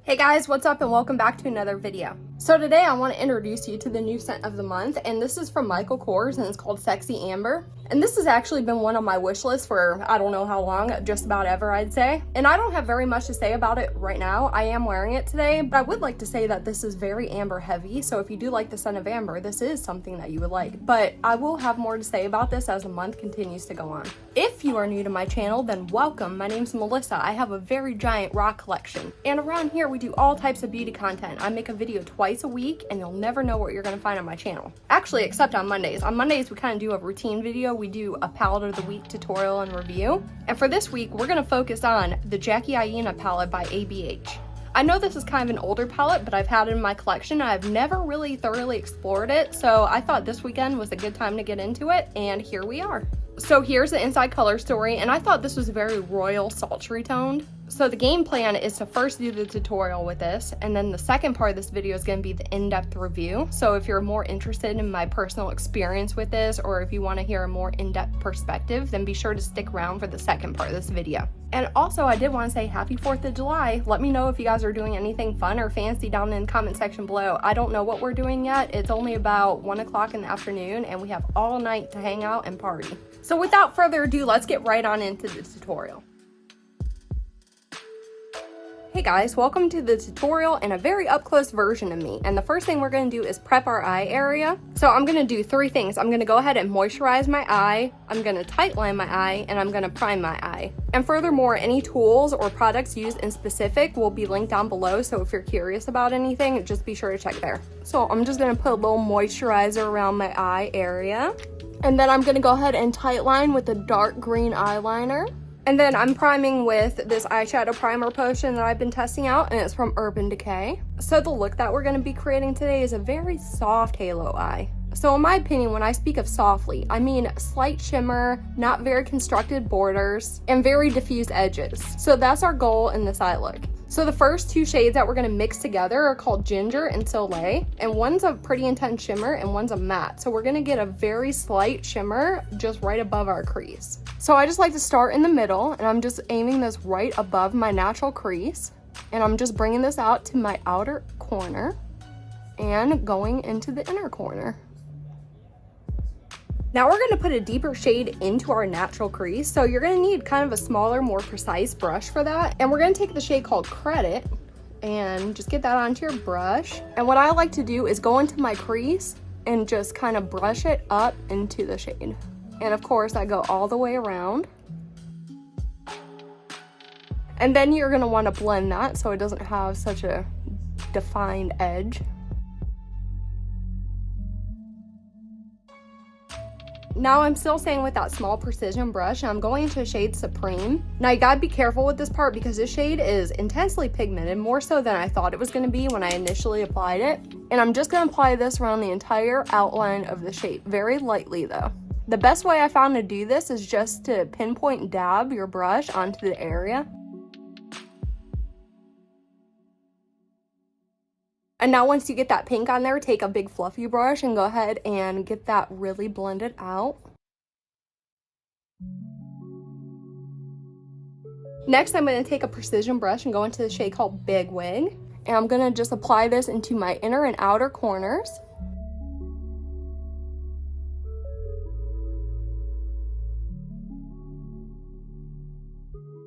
Hey guys, what's up and welcome back to another video. So today I want to introduce you to the new scent of the month, and this is from Michael Kors and it's called Sexy Amber. And this has actually been one on my wish list for I don't know how long, just about ever I'd say. And I don't have very much to say about it right now. I am wearing it today, but I would like to say that this is very amber heavy. So if you do like the scent of amber, this is something that you would like. But I will have more to say about this as the month continues to go on. If you are new to my channel, then welcome. My name's Melissa. I have a very giant rock collection. And around here we do all types of beauty content. I make a video twice a week and you'll never know what you're gonna find on my channel. Actually, except on Mondays. On Mondays we kind of do a routine video. We do a palette of the week tutorial and review. And for this week, we're gonna focus on the Jackie Aina palette by ABH. I know this is kind of an older palette, but I've had it in my collection. I've never really thoroughly explored it, so I thought this weekend was a good time to get into it, and here we are. So here's the inside color story, and I thought this was very royal, sultry toned. So the game plan is to first do the tutorial with this, and then the second part of this video is going to be the in-depth review. So if you're more interested in my personal experience with this, or if you want to hear a more in-depth perspective, then be sure to stick around for the second part of this video. And also, I did want to say happy 4th of July. Let me know if you guys are doing anything fun or fancy down in the comment section below. I don't know what we're doing yet. It's only about 1 o'clock in the afternoon, and we have all night to hang out and party. So without further ado, let's get right on into the tutorial. Hey guys, welcome to the tutorial and a very up-close version of me. And the first thing we're going to do is prep our eye area. So I'm going to do 3 things. I'm going to go ahead and moisturize my eye, I'm going to tightline my eye, and I'm going to prime my eye. And furthermore, any tools or products used in specific will be linked down below, so if you're curious about anything, just be sure to check there. So I'm just going to put a little moisturizer around my eye area. And then I'm going to go ahead and tightline with a dark green eyeliner. And then I'm priming with this eyeshadow primer potion that I've been testing out, and it's from Urban Decay. So the look that we're going to be creating today is a very soft halo eye. So in my opinion, when I speak of softly, I mean slight shimmer, not very constructed borders, and very diffused edges. So that's our goal in this eye look. So the first 2 shades that we're going to mix together are called Ginger and Soleil, and one's a pretty intense shimmer and one's a matte. So we're going to get a very slight shimmer just right above our crease. So I just like to start in the middle, and I'm just aiming this right above my natural crease, and I'm just bringing this out to my outer corner and going into the inner corner. Now we're going to put a deeper shade into our natural crease, so you're going to need kind of a smaller, more precise brush for that. And we're going to take the shade called Credit and just get that onto your brush. And what I like to do is go into my crease and just kind of brush it up into the shade. And of course, I go all the way around. And then you're going to want to blend that so it doesn't have such a defined edge. Now I'm still staying with that small precision brush, and I'm going into shade Supreme. Now you gotta be careful with this part because this shade is intensely pigmented, more so than I thought it was gonna be when I initially applied it. And I'm just gonna apply this around the entire outline of the shape, very lightly though. The best way I found to do this is just to pinpoint dab your brush onto the area. And now once you get that pink on there, take a big fluffy brush and go ahead and get that really blended out. Next, I'm going to take a precision brush and go into the shade called Big Wig. And I'm going to just apply this into my inner and outer corners.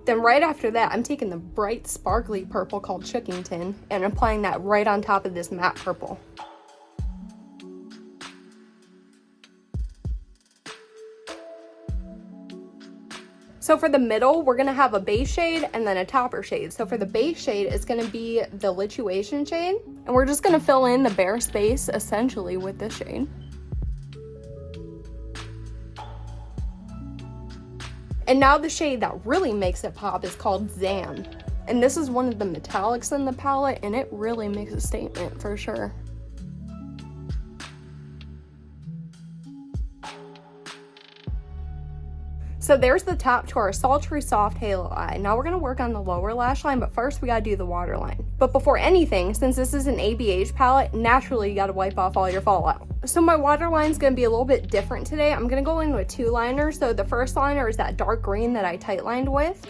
Then right after that, I'm taking the bright sparkly purple called Chookington and applying that right on top of this matte purple. So for the middle, we're gonna have a base shade and then a topper shade. So for the base shade, it's gonna be the Lituation shade, and we're just gonna fill in the bare space essentially with this shade. And now the shade that really makes it pop is called Zam. And this is one of the metallics in the palette, and it really makes a statement for sure. So there's the top to our sultry soft halo eye. Now we're going to work on the lower lash line, but first we got to do the waterline. But before anything, since this is an ABH palette, naturally you got to wipe off all your fallout. So my waterline is going to be a little bit different today. I'm going to go in with 2 liners. So the first liner is that dark green that I tight lined with.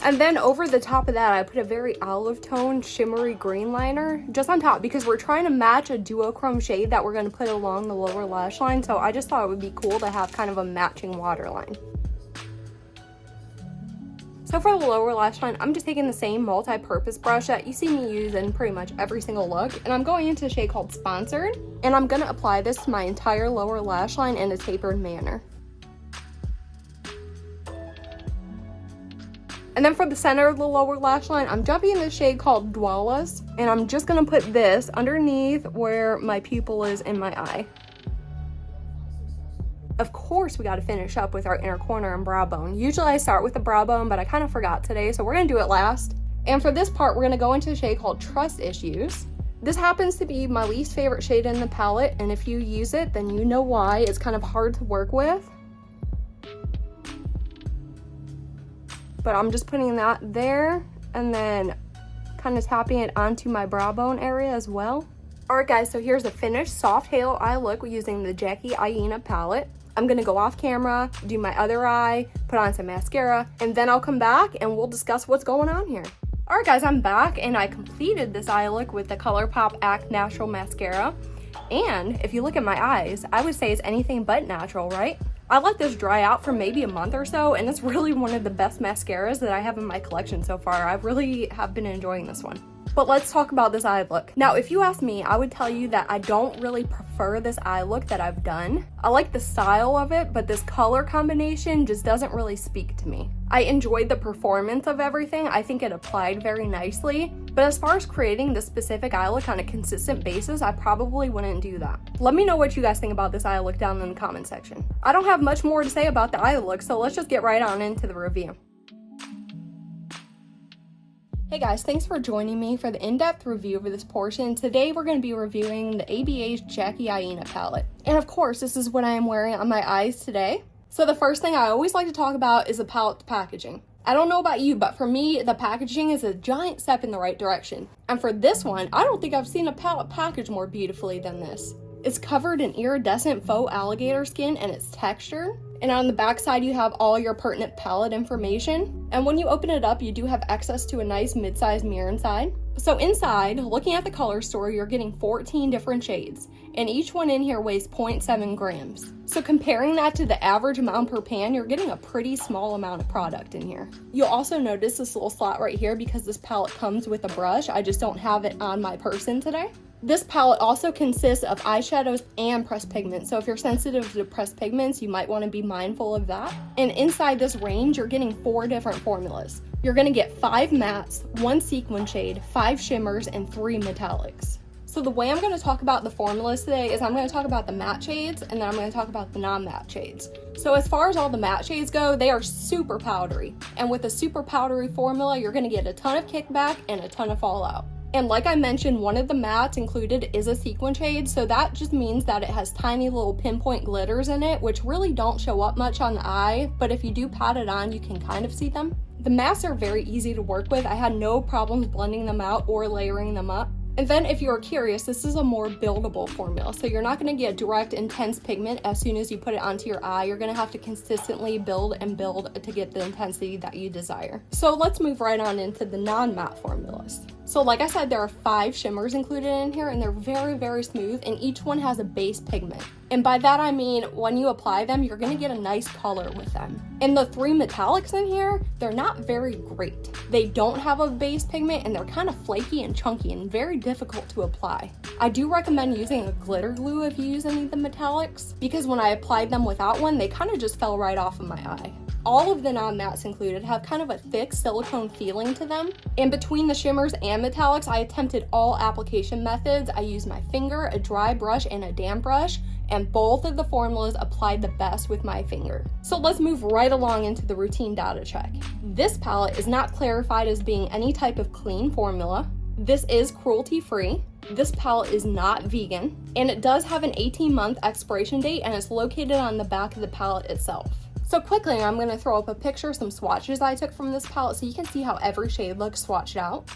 And then over the top of that, I put a very olive tone shimmery green liner just on top because we're trying to match a duochrome shade that we're going to put along the lower lash line. So I just thought it would be cool to have kind of a matching waterline. So for the lower lash line, I'm just taking the same multi-purpose brush that you see me use in pretty much every single look. And I'm going into a shade called Sponsored. And I'm going to apply this to my entire lower lash line in a tapered manner. And then for the center of the lower lash line, I'm jumping in this shade called Dwalas, and I'm just gonna put this underneath where my pupil is in my eye. Of course, we gotta finish up with our inner corner and brow bone. Usually I start with the brow bone, but I kind of forgot today, so we're gonna do it last. And for this part, we're gonna go into a shade called Trust Issues. This happens to be my least favorite shade in the palette, and if you use it, then you know why. It's kind of hard to work with. But I'm just putting that there and then kind of tapping it onto my brow bone area as well. Alright guys, so here's the finished soft halo eye look using the Jackie Aina palette. I'm gonna go off camera, do my other eye, put on some mascara, and then I'll come back and we'll discuss what's going on here. Alright guys, I'm back and I completed this eye look with the ColourPop Act Natural Mascara. And if you look at my eyes, I would say it's anything but natural, right? I let this dry out for maybe a month or so, and it's really one of the best mascaras that I have in my collection so far. I really have been enjoying this one. But let's talk about this eye look. Now, if you ask me, I would tell you that I don't really prefer this eye look that I've done. I like the style of it, but this color combination just doesn't really speak to me. I enjoyed the performance of everything. I think it applied very nicely. But as far as creating this specific eye look on a consistent basis, I probably wouldn't do that. Let me know what you guys think about this eye look down in the comment section. I don't have much more to say about the eye look, so let's just get right on into the review. Hey guys, thanks for joining me for the in-depth review of this portion. Today we're going to be reviewing the ABA's Jackie Aina palette. And of course, this is what I am wearing on my eyes today. So the first thing I always like to talk about is the palette packaging. I don't know about you, but for me, the packaging is a giant step in the right direction. And for this one, I don't think I've seen a palette packaged more beautifully than this. It's covered in iridescent faux alligator skin and it's textured. And on the back side, you have all your pertinent palette information. And when you open it up, you do have access to a nice mid-sized mirror inside. So inside, looking at the color story, you're getting 14 different shades. And each one in here weighs 0.7 grams. So comparing that to the average amount per pan, you're getting a pretty small amount of product in here. You'll also notice this little slot right here because this palette comes with a brush. I just don't have it on my person today. This palette also consists of eyeshadows and pressed pigments, so if you're sensitive to pressed pigments, you might want to be mindful of that. And inside this range, you're getting 4 different formulas. You're going to get 5 mattes, 1 sequin shade, 5 shimmers, and 3 metallics. So the way I'm going to talk about the formulas today is I'm going to talk about the matte shades, and then I'm going to talk about the non-matte shades. So as far as all the matte shades go, they are super powdery. And with a super powdery formula, you're going to get a ton of kickback and a ton of fallout. And like I mentioned, one of the mattes included is a sequin shade, so that just means that it has tiny little pinpoint glitters in it, which really don't show up much on the eye, but if you do pat it on, you can kind of see them. The mattes are very easy to work with. I had no problems blending them out or layering them up. And then if you're curious, this is a more buildable formula. So you're not going to get direct intense pigment as soon as you put it onto your eye. You're going to have to consistently build and build to get the intensity that you desire. So let's move right on into the non-matte formulas. So like I said, there are 5 shimmers included in here and they're very, very smooth and each one has a base pigment. And by that I mean when you apply them, you're going to get a nice color with them. And the 3 metallics in here, they're not very great. They don't have a base pigment and they're kind of flaky and chunky and very difficult to apply. I do recommend using a glitter glue if you use any of the metallics because when I applied them without one, they kind of just fell right off of my eye. All of the non-mattes included have kind of a thick silicone feeling to them. And between the shimmers and metallics, I attempted all application methods. I used my finger, a dry brush, and a damp brush, and both of the formulas applied the best with my finger. So let's move right along into the routine data check. This palette is not clarified as being any type of clean formula. This is cruelty-free. This palette is not vegan, and it does have an 18-month expiration date, and it's located on the back of the palette itself. So quickly, I'm going to throw up a picture of some swatches I took from this palette so you can see how every shade looks swatched out.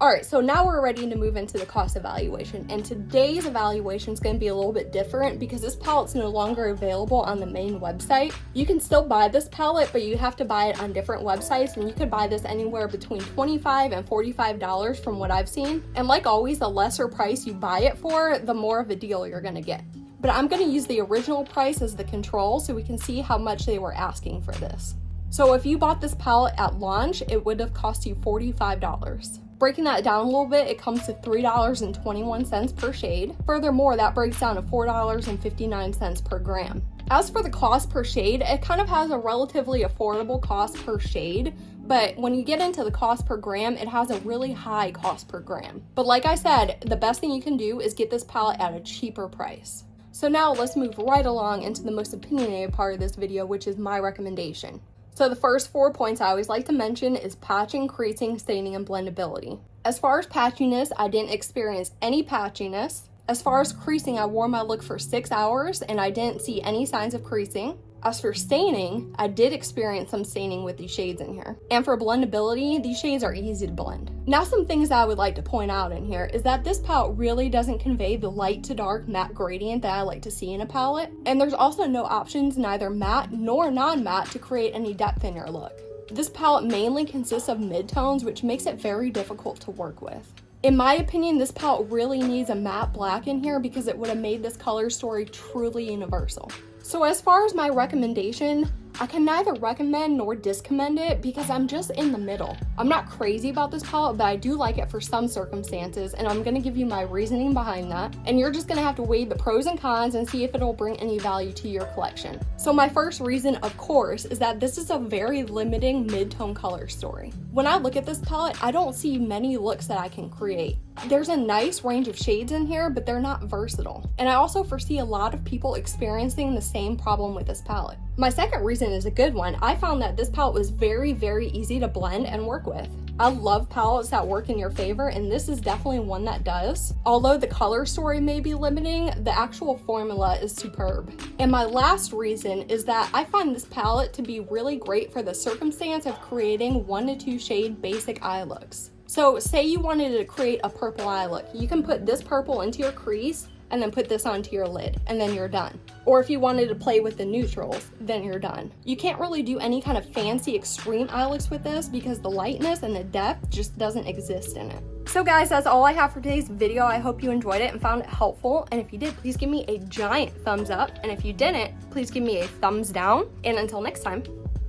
Alright, so now we're ready to move into the cost evaluation, and today's evaluation is going to be a little bit different because this palette's no longer available on the main website. You can still buy this palette, but you have to buy it on different websites, and you could buy this anywhere between $25 and $45 from what I've seen. And like always, the lesser price you buy it for, the more of a deal you're going to get. But I'm going to use the original price as the control so we can see how much they were asking for this. So if you bought this palette at launch, it would have cost you $45. Breaking that down a little bit, it comes to $3.21 per shade. Furthermore, that breaks down to $4.59 per gram. As for the cost per shade, it kind of has a relatively affordable cost per shade, but when you get into the cost per gram, it has a really high cost per gram. But like I said, the best thing you can do is get this palette at a cheaper price. So now let's move right along into the most opinionated part of this video, which is my recommendation. So the first 4 points I always like to mention is patching, creasing, staining, and blendability. As far as patchiness, I didn't experience any patchiness. As far as creasing, I wore my look for 6 hours and I didn't see any signs of creasing. As for staining, I did experience some staining with these shades in here. And for blendability, these shades are easy to blend. Now some things I would like to point out in here is that this palette really doesn't convey the light to dark matte gradient that I like to see in a palette. And there's also no options, neither matte nor non-matte, to create any depth in your look. This palette mainly consists of midtones, which makes it very difficult to work with. In my opinion, this palette really needs a matte black in here because it would have made this color story truly universal. So as far as my recommendation, I can neither recommend nor discommend it because I'm just in the middle. I'm not crazy about this palette, but I do like it for some circumstances, and I'm going to give you my reasoning behind that. And you're just going to have to weigh the pros and cons and see if it'll bring any value to your collection. So my first reason, of course, is that this is a very limiting mid-tone color story. When I look at this palette, I don't see many looks that I can create. There's a nice range of shades in here, but they're not versatile. And I also foresee a lot of people experiencing the same problem with this palette. My second reason is a good one. I found that this palette was very, very easy to blend and work with. I love palettes that work in your favor, and this is definitely one that does. Although the color story may be limiting, the actual formula is superb. And my last reason is that I find this palette to be really great for the circumstance of creating 1 to 2 shade basic eye looks. So say you wanted to create a purple eye look, you can put this purple into your crease and then put this onto your lid, and then you're done. Or if you wanted to play with the neutrals, then you're done. You can't really do any kind of fancy extreme eye looks with this because the lightness and the depth just doesn't exist in it. So guys, that's all I have for today's video. I hope you enjoyed it and found it helpful. And if you did, please give me a giant thumbs up. And if you didn't, please give me a thumbs down. And until next time,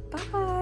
bye.